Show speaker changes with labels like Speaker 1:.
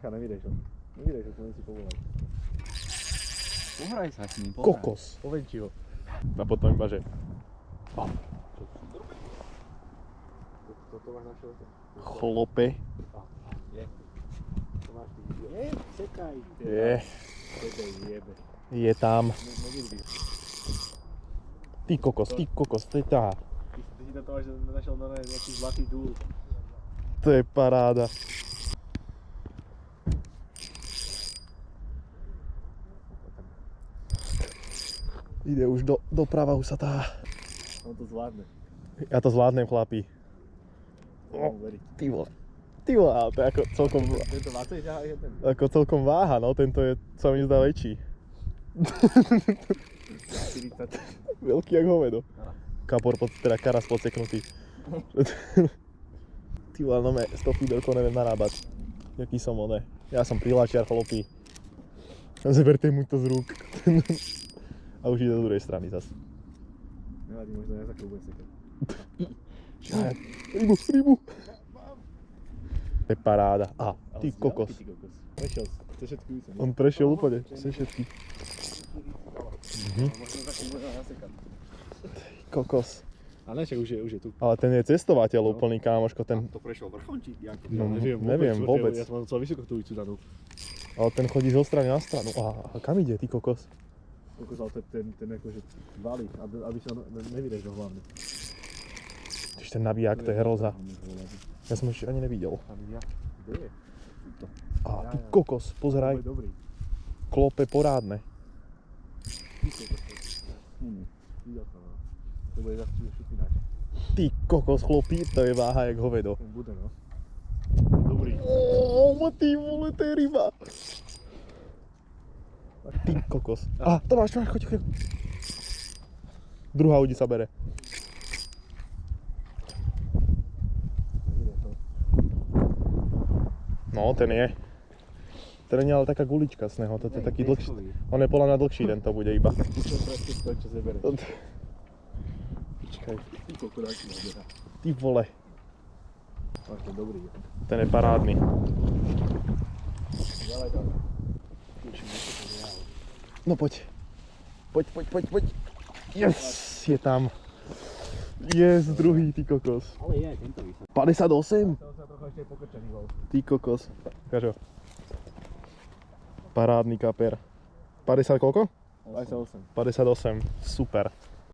Speaker 1: Nevidíš ho. Nevidíš ho, to musí povolať.
Speaker 2: Pohraj sa s ním, pohraj.
Speaker 3: Kokos.
Speaker 1: Povenči ho.
Speaker 3: A potom iba, že...
Speaker 1: Toto máš našiel?
Speaker 3: Chlope.
Speaker 1: Je. To máš ty idiot. Je, sekaj.
Speaker 3: Je.
Speaker 1: Sekaj, jebe.
Speaker 3: Je tam.
Speaker 1: Nevidí.
Speaker 3: Ty kokos, to je tá.
Speaker 1: Ty si na to máš našiel nejaký zlatý dúl.
Speaker 3: To je paráda. Ide už doprava husatá.
Speaker 1: On to zvládne.
Speaker 3: Ja to zvládnem, chlapi. Ty vole. Ty vole, ale to je ako celkom...
Speaker 1: Tento Vácej ťahá je ten.
Speaker 3: Ako celkom váha, no. Tento je, sa mi zdá väčší.
Speaker 1: 40.
Speaker 3: Veľký jak hovedo. Kapor, teda karas podseknutý. Ty vole, no s tou fídelkou neviem narábať. Jaký som oné. Ja som priláčiar, chlopí. Zeberte mu to z rúk. A už ide do druhej strany zas.
Speaker 1: Nevadí, možno ja za chvíľu budem sekať.
Speaker 3: Rybu. To je paráda. A, ty kokos.
Speaker 1: Prešiel cez všetky úce.
Speaker 3: On prešiel úplne, cez všetky.
Speaker 1: Možno za chvíľu budem nasekať.
Speaker 3: Kokos.
Speaker 1: Ale však už je tu.
Speaker 3: Ale ten je cestovateľ úplný, kámoško, ten...
Speaker 2: To prešiel vrchončík, Janko.
Speaker 3: No, neviem vôbec.
Speaker 1: Ja som chcel vysoko tú ulicu danú.
Speaker 3: Ale ten chodí zo strany na stranu. A kam ide, ty kokos?
Speaker 1: Ukázal ten akože valí, aby sa nevidíš ho hlavne.
Speaker 3: Tyž ten nabíjak, to je hroza. Ja som ešte ani nevidel.
Speaker 1: Kde je?
Speaker 3: A ty kokos, pozeraj.
Speaker 1: To je dobrý.
Speaker 3: Klope porádne.
Speaker 1: Videl som, no. To bude zase šupinač.
Speaker 3: Ty kokos, chlopí, to je váha jak hovedo.
Speaker 1: Ten bude, no. Dobrý.
Speaker 3: Ty vole, to je ryba. Ty kokos. Tomáš, choď. Druhá ľudí sa bere. No, ten je. Ten je ale taká gulička z neho, to je taký dlhší. On je podľa mňa dlhší, ten to bude iba. Počkaj. Ty vole. Ten je parádny. No poď. Poď. Yes, je tam. Yes, druhý, ty kokos.
Speaker 2: Ale je, tento vysok.
Speaker 3: 58?
Speaker 1: sa trochu ešte pokrčený bol.
Speaker 3: Ty kokos. Kažo. Parádny kaper. 50 koľko?
Speaker 1: 58.
Speaker 3: 58, super.